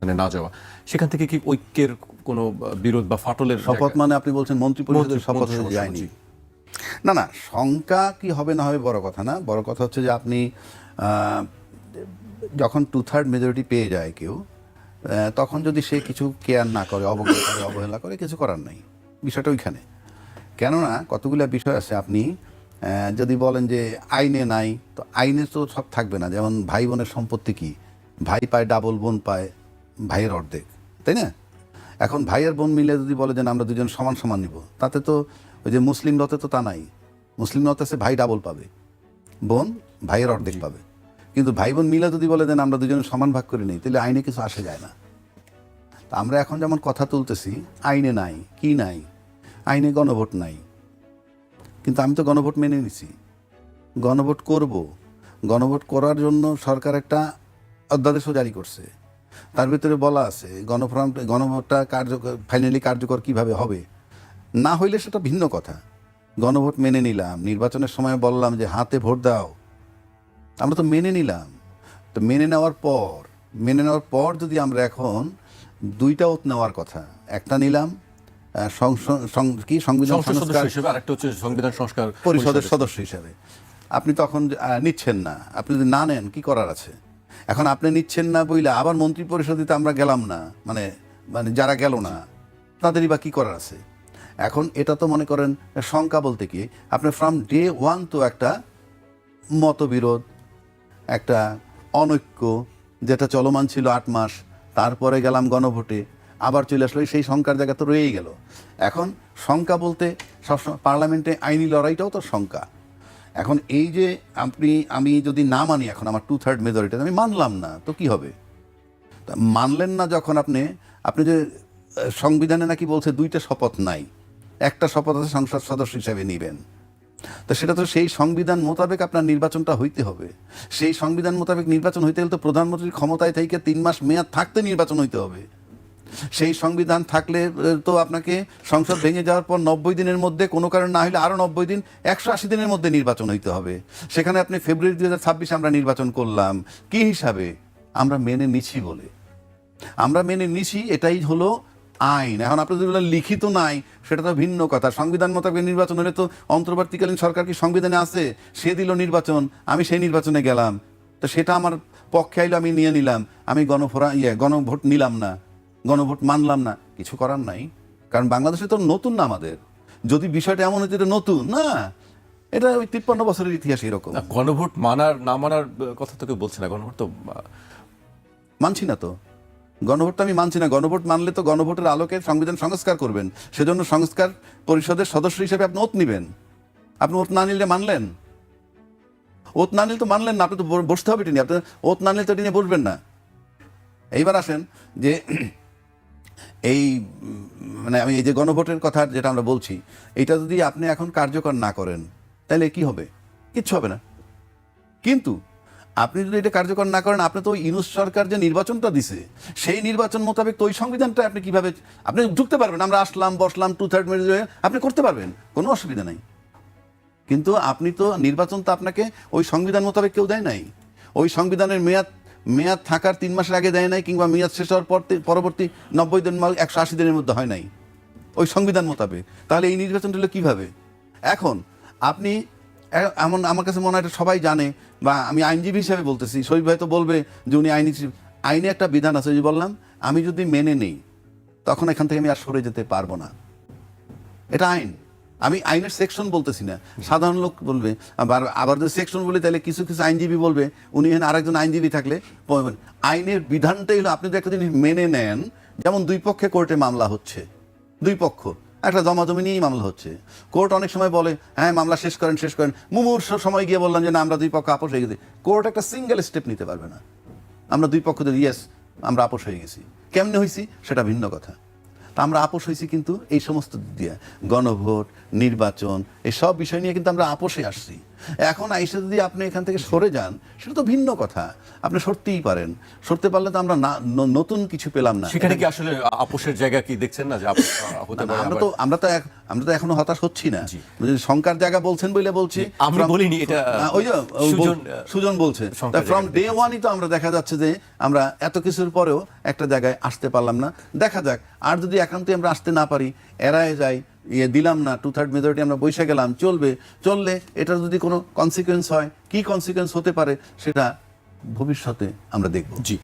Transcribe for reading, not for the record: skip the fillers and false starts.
মানে না যাওয়া, সেখান থেকে কি ঐক্যের কোনো বিরোধ বা ফাটলের শপথ মানে আপনি বলছেন মন্ত্রী পরিষদের শপথ মন্ত্রী হয়ে যায়নি? জি। না না, শঙ্কা কি হবে না হবে বড় কথা না। বড় কথা হচ্ছে যে আপনি যখন 2/3 মেজরিটি পেয়ে যায় কেউ, তখন যদি সে কিছু কেয়ার না করে, অবজ্ঞা করে, অবহেলা করে, কিছু করার নাই। বিষয়টা ওইখানে। কেননা কতগুলো বিষয় আছে, আপনি যদি বলেন যে আইনে নাই, তো আইনে তো সব থাকবে না। যেমন ভাই বোনের সম্পত্তি কি, ভাই পায় ডাবল, বোন পায় ভাইয়ের অর্ধেক, তাই না? এখন ভাই আর বোন মিলে যদি বলে যে না, আমরা দুজন সমান সমান নিব, তাতে তো ওই যে মুসলিম মতে তো তা নাই। মুসলিম মতে আছে ভাই ডাবল পাবে, বোন ভাইয়ের অর্ধেক পাবে। কিন্তু ভাই বোন মিলে যদি বলে দেন আমরা দুজন সমান ভাগ করে নিই, তাহলে আইনে কিছু আসে যায় না। তা আমরা এখন যেমন কথা তুলতেছি, আইনে নাই, কি নাই, আইনে গণভোট নাই, কিন্তু আমি তো গণভোট মেনে নিছি, গণভোট করব। গণভোট করার জন্য সরকার একটা অধ্যাদেশও জারি করছে। তার ভিতরে বলা আছে গণভোটটা ফাইনালি কার্যকর কিভাবে হবে। না হইলে সেটা ভিন্ন কথা। গণভোট মেনে নিলাম, নির্বাচনের সময় বললাম যে হাতে ভোট দাও, আমরা তো মেনে নিলাম। তো মেনে নেওয়ার পর যদি আমরা এখন দুইটা ওত নেওয়ার কথা, একটা নিলাম সংবিধান সংসদ সদস্য সংস্কার হিসেবে, আরেকটা হচ্ছে সংবিধান সংস্কার পরিষদের সদস্য হিসেবে, আপনি তখন নিচ্ছেন না। আপনি যদি না নেন, কি করার আছে? এখন আপনি নিচ্ছেন না বইলে আবার মন্ত্রী পরিষদে তো আমরা গেলাম না, মানে মানে যারা গেল না তাদেরই বা কী করার আছে? এখন এটা তো মনে করেন শঙ্কা বলতে কি, আপনি ফ্রম ডে ওয়ান তো একটা মতবিরোধ, একটা অনৈক্য যেটা চলমান ছিল 8 মাস, তারপরে গেলাম গণভোটে, আবার চলে আসলো, সেই শঙ্কার জায়গা তো রয়েই গেল। এখন শঙ্কা বলতে সবসময় পার্লামেন্টে আইনি লড়াইটাও তো শঙ্কা। এখন এই যে আমি যদি না মানি, এখন আমার 2/3 মেজরিটি আমি মানলাম না, তো কি হবে? তা মানলেন না যখন আপনি যে সংবিধানে নাকি বলছে 2টা শপথ নাই, একটা শপথ আছে সংসদ সদস্য হিসেবে নেবেন, তো সেটা তো সেই সংবিধান মোতাবেক আপনার নির্বাচনটা হইতে হবে। সেই সংবিধান মোতাবেক নির্বাচন হইতে গেলে তো প্রধানমন্ত্রীর ক্ষমতায় থেকে 3 মাস মেয়াদ থাকতে নির্বাচন হইতে হবে। সেই সংবিধান থাকলে তো আপনাকে সংসদ ভেঙে যাওয়ার পর 90 দিনের মধ্যে, কোনো কারণ না হলে আরও 90 দিন, 180 দিনের মধ্যে নির্বাচন হইতে হবে। সেখানে আপনি ফেব্রুয়ারি 2026 আমরা নির্বাচন করলাম কি হিসাবে? আমরা মেনে নিছি বলে। আমরা মেনে নিছি, এটাই হলো আইন। এখন আপনি যদি বলেন লিখিত নাই, সেটা তো ভিন্ন কথা। সংবিধান মোতাবেক নির্বাচন হলে তো অন্তর্বর্তীকালীন সরকার কি সংবিধানে আছে? সে দিল নির্বাচন, আমি সেই নির্বাচনে গেলাম, তো সেটা আমার পক্ষে আইলো, আমি নিয়ে নিলাম। আমি গণভোট নিলাম না, গণভোট মানলাম না, কিছু করার নাই। কারণ বাংলাদেশে তো নতুন না আমাদের। যদি বিষয়টা এমন হচ্ছে, এটা নতুন না, এটা ওই 53 বছরের ইতিহাস এরকম। গণভোট মানার না মানার কথা তো কেউ বলছে না। গণভোট তো মানছি না তো, গণভোটটা আমি মানছি না। গণভোট মানলে তো গণভোটের আলোকে সংবিধান সংস্কার করবেন, সেজন্য সংস্কার পরিষদের সদস্য হিসেবে আপনি ওত নিবেন। আপনি ওত না নিলে মানলেন? ওত না নিলে তো মানলেন না, আপনি তো বসতে হবে এটা নিয়ে। আপনি ওত না নিলে তো এটা নিয়ে বসবেন না। এইবার আসেন যে এই মানে আমি এই যে গণভোটের কথা যেটা আমরা বলছি, এটা যদি আপনি এখন কার্যকর না করেন, তাহলে কি হবে? কিচ্ছু হবে না। কিন্তু আপনি যদি এটা কার্যকর না করেন, আপনি তো ইউনূস সরকার যে নির্বাচনটা দিছে, সেই নির্বাচন মোতাবেক তো ওই সংবিধানটা আপনি কিভাবে আপনি ঢুকতে পারবেন? আমরা আসলাম, বসলাম, 2/3 মেজরিটি আপনি করতে পারবেন, কোনো অসুবিধা নাই। কিন্তু আপনি তো নির্বাচন তো আপনাকে ওই সংবিধান মোতাবেক কেউ দেয় নাই। ওই সংবিধানের মেয়াদ থাকার 3 মাসের আগে দেয় নাই, কিংবা মেয়াদ শেষ হওয়ার পরবর্তী 90 দিন 180 দিনের মধ্যে হয় নাই ওই সংবিধান মোতাবেক। তাহলে এই নির্বাচনটা হলো কীভাবে? এখন আপনি এমন, আমার কাছে মনে হয় এটা সবাই জানে, বা আমি আইনজীবী হিসাবে বলতেছি, শরীফ ভাই তো বলবে যে উনি আইনে একটা বিধান আছে, যে বললাম আমি যদি মেনে নেই, তখন এখান থেকে আমি আর সরে যেতে পারবো না। এটা আইন। আমি আইনের সেকশন বলতেছি না, সাধারণ লোক বলবে। আবার যদি সেকশন বলি, তাহলে কিছু কিছু আইনজীবী বলবে, উনি এখানে আরেকজন আইনজীবী থাকলে আইনের বিধানটাই হলো, আপনি যদি একটা জিনিস মেনে নেন, যেমন 2 পক্ষে কোর্টে মামলা হচ্ছে, 2 পক্ষ একটা জমাজমি নিয়েই মামলা হচ্ছে। কোর্ট অনেক সময় বলে হ্যাঁ মামলা শেষ করেন। মুমূর্ষ সময় গিয়ে বললাম যে না, আমরা 2 পক্ষ আপোষ হয়ে গেছি। কোর্ট একটা সিঙ্গেল স্টেপ নিতে পারবে না। আমরা 2 পক্ষ যদি ইয়েস আমরা আপোষ হয়ে গেছি, কেমনে হয়েছি সেটা ভিন্ন কথা। তা আমরা আপোষ হয়েছি কিন্তু এই সমস্ত দিয়ে, গণভোট, নির্বাচন, এই সব বিষয় নিয়ে কিন্তু আমরা আপোষে আসছি। এখন আইসে যদি আপনি এখান থেকে সরে যান সেটা তো ভিন্ন কথা, আপনি সরতেই পারেন, সরতে পারলে তো আমরা নতুন কিছু পেলাম না। সেখানে কি আসলে আপোষের জায়গা কি দেখছেন না যে হতে পারে? আমরা তো এখনো হতাশ হচ্ছি না, শঙ্কার জায়গা বলছেন বলে বলছি, আমরা বলিনি এটা, ওই যে সুজন বলছে ফ্রম ডে ওয়ানই তো আমরা দেখা যাচ্ছে যে আমরা এত কিছুর পরেও একটা জায়গায় আসতে পারলাম না। দেখা যাক, আর যদি একান্তই আমরা আসতে না পারি, এড়ায় যাই, দিলাম না, 2/3 মেজরিটি আমরা বসে গেলাম, চললে এটার যদি কোনো কনসিকুয়েন্স হয়, কি কনসিকুয়েন্স হতে পারে সেটা ভবিষ্যতে আমরা দেখব। জি।